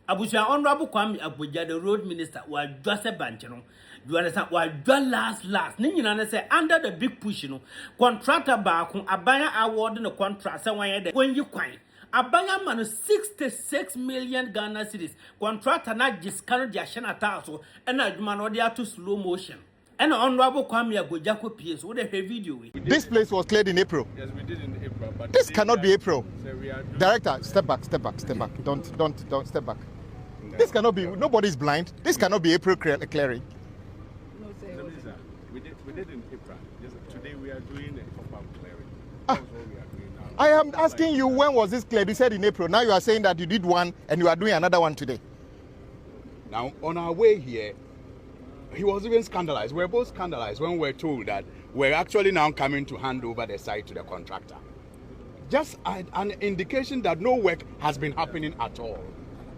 Abusia Honorable Kwame Abuja, the road minister, was just a bunch, you know. You understand? Was just last. Nina say under the big push, you know. Contractor back, Abaya awarding the contract somewhere when you quite. Abaya man 66 million Ghana cedis. Contractor not discount their shana tasso and a man order to slow motion. And Honorable Kwame Abuja could PS with a video. This place was cleared in April. Yes, we did in April. But this cannot be April. So Director, step back. Don't step back. No. This cannot be. Nobody's blind. This cannot be April clearing. No, sir. We did in April. Yes, today we are doing a proper clearing. That's what we are doing now. I am asking you, when was this cleared? You said in April. Now you are saying that you did one and you are doing another one today. Now, on our way here, he was even scandalized. We're both scandalized when we're told that we're actually now coming to hand over the site to the contractor. Just an indication that no work has been happening at all.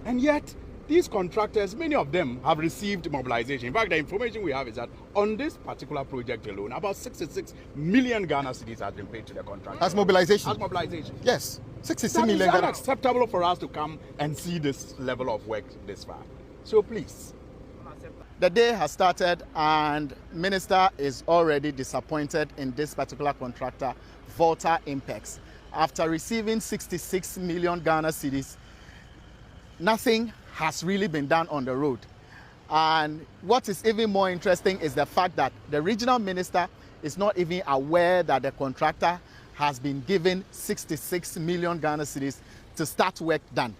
And yet, these contractors, many of them have received mobilization. In fact, the information we have is that on this particular project alone, about 66 million Ghana cedis has been paid to the contractor. As mobilization? As mobilization. Yes. 66 that million. It's unacceptable for us to come and see this level of work this far. So please. The day has started and Minister is already disappointed in this particular contractor, Volta Impex. After receiving 66 million Ghana cedis, nothing has really been done on the road. And what is even more interesting is the fact that the regional minister is not even aware that the contractor has been given 66 million Ghana cedis to start work done.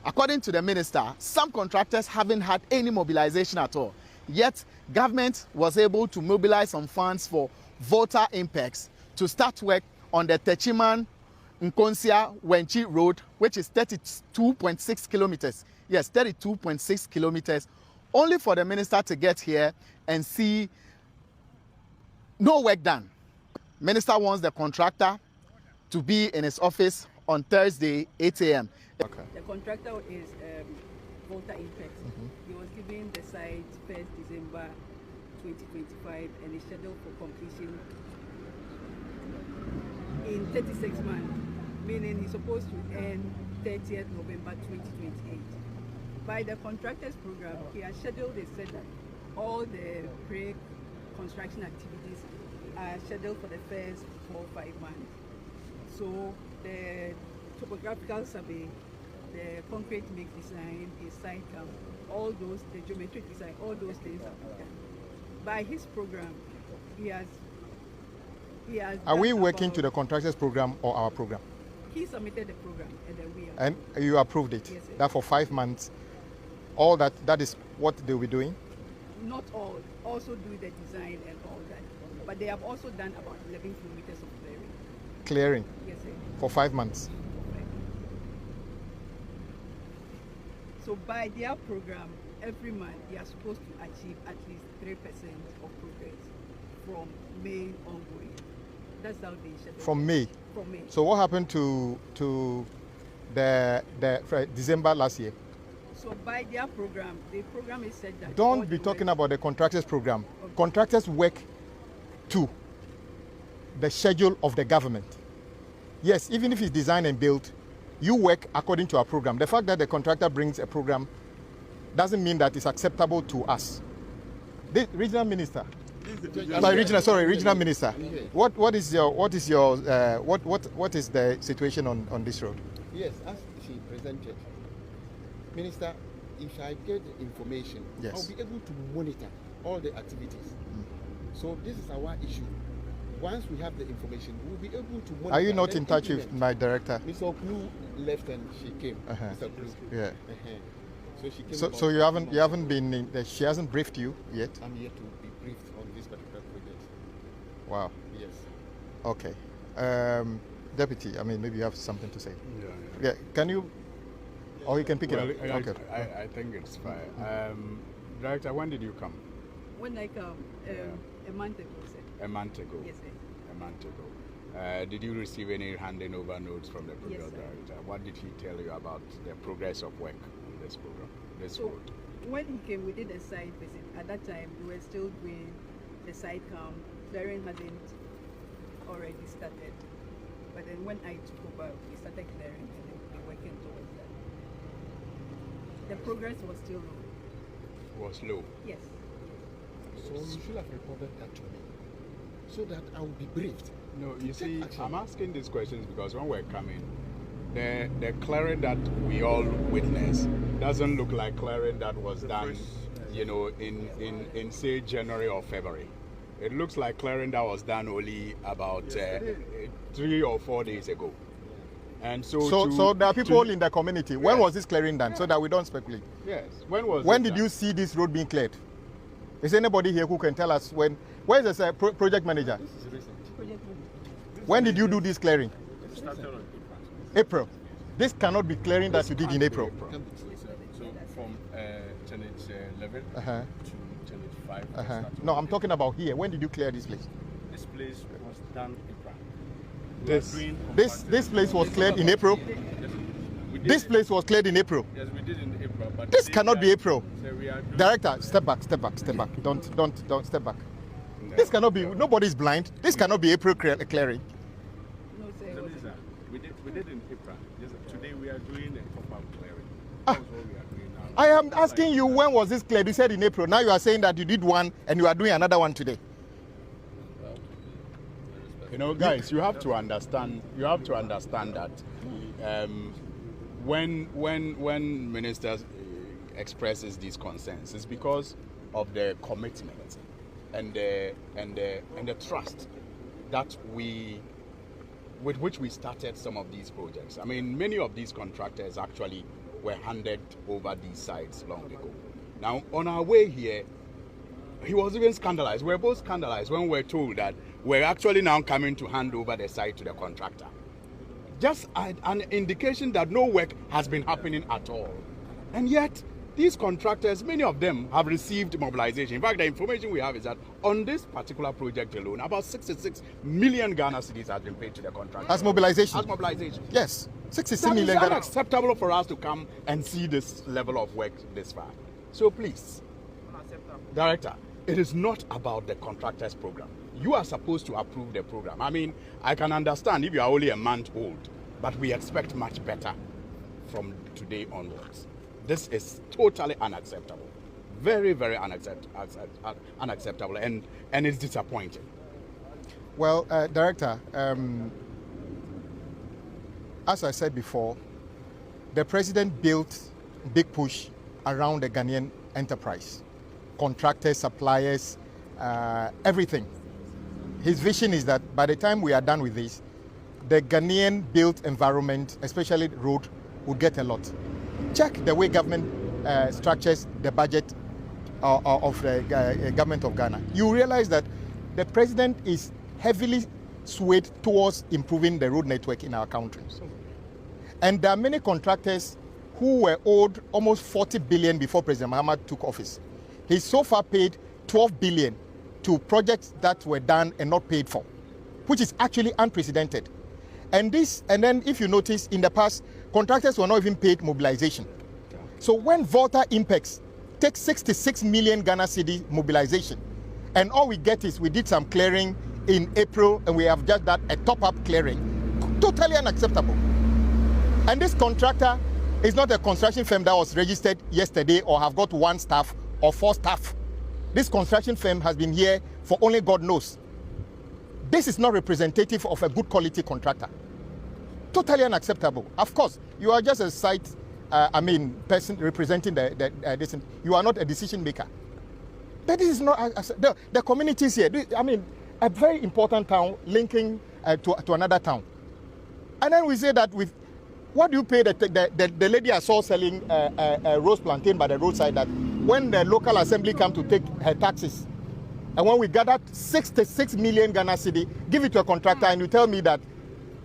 According to the minister, some contractors haven't had any mobilization at all. Yet, government was able to mobilize some funds for Volta Impex to start work on the Techiman Nkonsia Wenchi Road, which is 32.6 kilometers. Yes, 32.6 kilometers, only for the minister to get here and see no work done. Minister wants the contractor to be in his office on Thursday, 8 a.m. Okay. The contractor is Volta Impex. He was given the site 1st December 2025 and is scheduled for completion in 36 months, meaning he's supposed to end 30th November 2028. By the contractor's program, he has scheduled, they said that all the pre-construction activities are scheduled for the first 4 or 5 months. So the topographical survey, the concrete mix design, the site camp, all those, the geometric design, all those things are done. By his program, he has Are we working to the contractor's program or our program? He submitted the program and then we And you approved it? Yes, sir. That for 5 months, all that is what they'll be doing? Not all, also do the design and all that. But they have also done about 11 kilometers of clearing. Clearing? Yes, sir. For 5 months? So by their program, every month they are supposed to achieve at least 3% of progress from May ongoing. That's how they schedule. From May? From May. So what happened to the December last year? So by their program, the program is said that... Don't be talking about the contractors program. Okay. Contractors work to the schedule of the government. Yes, even if it's designed and built, you work according to our program. The fact that the contractor brings a program doesn't mean that it's acceptable to us. The regional minister. Regional minister. What is the situation on this road? Yes, as she presented, Minister, if I get the information, yes, I'll be able to monitor all the activities. So this is our issue. Once we have the information, we'll be able to monitor. Are you not in touch with my director? Mr. Oklu left and she came. Mr. Oklu. Yeah. So she came. So you haven't been in, she hasn't briefed you yet? I'm yet to be briefed on this particular project. Wow. Yes. Okay. Deputy, I mean, maybe you have something to say. Yeah. Can you? Or you can pick it up. Okay. I think it's fine. Director, when did you come? When I come, a month ago, sir. A month ago? Yes, sir. A month ago. Did you receive any handing over notes from the program director? What did he tell you about the progress of work on this program, this road? When he came, we did a site visit. At that time, we were still doing the site camp. Clearing hadn't already started. But then when I took over, we started clearing and then we're working towards that. the progress was still low. Was low. Yes. So you should have reported that to me, so that I will be briefed. No, you see, action. I'm asking these questions because when we're coming, the clearing that we all witnessed doesn't look like clearing that was done, you know, in say January or February. It looks like clearing that was done only about 3 or 4 days ago. And So there are people in the community. When was this clearing done? So that we don't speculate. Yes. When did you see this road being cleared? Is anybody here who can tell us when? Where is the project manager? This is recent. Project manager. When did you do this clearing? It started on April. This cannot be clearing that you did in April. So from Tenet 11 Uh-huh. to Tenet 5. Uh-huh. No, I'm talking about here. When did you clear this place? This place was done in April. This place was cleared in April. This place was cleared in April. Yes, we did in April. But This today cannot we be are- April. So we are doing- Director, step back. Don't step back. This cannot be. Nobody's blind. This cannot be April clearing. No, sir. it So was- this is, we did in April. Yes, today we are doing a proper clearing. That's what we are doing now. I am asking you, when was this cleared? You said in April. Now you are saying that you did one and you are doing another one today. You know, guys, you have to understand. You have to understand that when ministers expresses these concerns, it's because of the commitment and the trust that with which we started some of these projects. I mean, many of these contractors actually were handed over these sites long ago. Now, on our way here, he was even scandalized. We're both scandalized when we're told that we're actually now coming to hand over the site to the contractor. Just an indication that no work has been happening at all. And yet, these contractors, many of them have received mobilization. In fact, the information we have is that on this particular project alone, about 66 million Ghana cedis has been paid to the contractor. As mobilization. As mobilization. Yes, 66 That is million. Ghana. unacceptable for us to come and see this level of work this far. So please, Director, it is not about the contractors program. You are supposed to approve the program. I mean, I can understand if you are only a month old, but we expect much better from today onwards. This is totally unacceptable. Very, very unacceptable, and it's disappointing. Well, Director, as I said before, the president built big push around the Ghanaian enterprise, contractors, suppliers, everything. His vision is that by the time we are done with this, the Ghanaian built environment, especially road, will get a lot. Check the way government structures the budget of the government of Ghana. You realize that the president is heavily swayed towards improving the road network in our country. And there are many contractors who were owed almost 40 billion before President Mahama took office. He's so far paid 12 billion to projects that were done and not paid for, which is actually unprecedented. And then if you notice, in the past, contractors were not even paid mobilization. So when Volta Impex takes 66 million Ghana cedi mobilization, and all we get is we did some clearing in April, and we have just done a top-up clearing, totally unacceptable. And this contractor is not a construction firm that was registered yesterday or have got 1 staff or 4 staff. This construction firm has been here for only God knows. This is not representative of a good quality contractor. Totally unacceptable. Of course, you are just a site, person representing this. You are not a decision maker. But this is not, the communities here, a very important town linking to another town. And then we say that with, what do you pay the lady I saw selling roast plantain by the roadside, that when the local assembly come to take her taxes, and when we gathered 66 million Ghana cedi, give it to a contractor, and you tell me that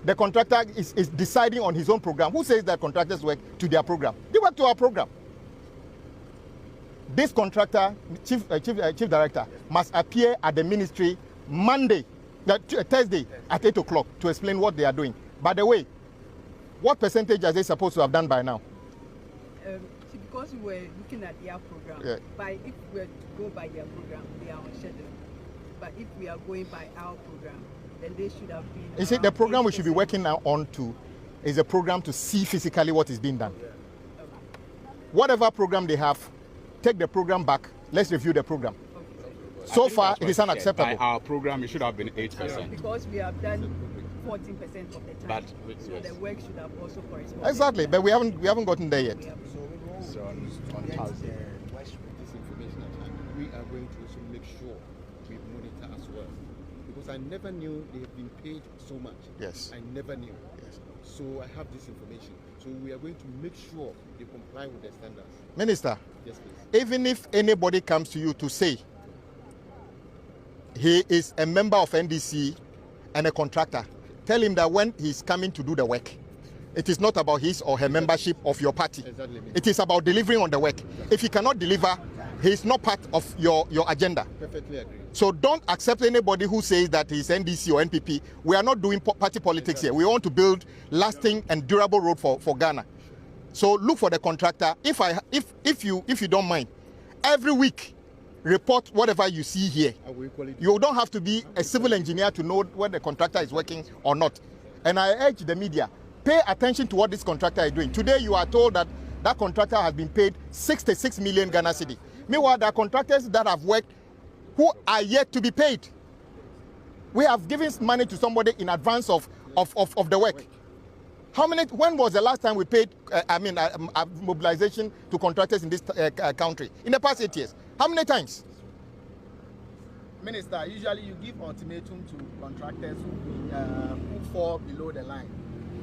the contractor is deciding on his own program. Who says that contractors work to their program? They work to our program. This contractor, chief director, must appear at the ministry Thursday at 8 o'clock to explain what they are doing. By the way, what percentage are they supposed to have done by now? Because we were looking at their program, if we were to go by their program, they are on schedule. But if we are going by our program, then they should have been. You see, the program we should be working now on to is a program to see physically what is being done. whatever program they have, take the program back. Let's review the program. So far, it is unacceptable. By our program, it should have been 8%. Because we have done 14% of the time. But so the work should have also corresponded. Exactly, but we haven't gotten there yet. So on Thursday. This information at hand, we are going to also make sure we monitor as well. Because I never knew they have been paid so much. Yes. I never knew. Yes. So I have this information. So we are going to make sure they comply with the standards. Minister, Yes, please. even if anybody comes to you to say he is a member of NDC and a contractor, tell him that when he's coming to do the work, it is not about his or her membership of your party. Exactly. It is about delivering on the work. If he cannot deliver, he is not part of your agenda. Perfectly agree. So don't accept anybody who says that he's NDC or NPP. We are not doing party politics here. We want to build lasting and durable road for Ghana. So look for the contractor. If you don't mind, every week report whatever you see here. I will equally do. You don't have to be a civil engineer to know whether the contractor is working or not. And I urge the media, pay attention to what this contractor is doing. Today you are told that that contractor has been paid 66 million Ghana cedi. Meanwhile, there are contractors that have worked who are yet to be paid. We have given money to somebody in advance of the work. When was the last time we paid, mobilization to contractors in this country? In the past 8 years. How many times? Minister, usually you give ultimatum to contractors who fall below the line.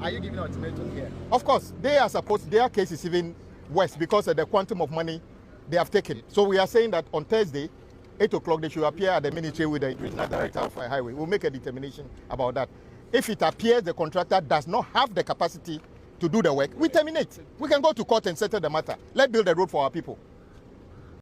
Are you giving ultimatum here? Of course, their case is even worse because of the quantum of money they have taken. So we are saying that on Thursday, 8 o'clock, they should appear at the ministry with the regional director of highway. We'll make a determination about that. If it appears the contractor does not have the capacity to do the work, we terminate. We can go to court and settle the matter. Let's build a road for our people.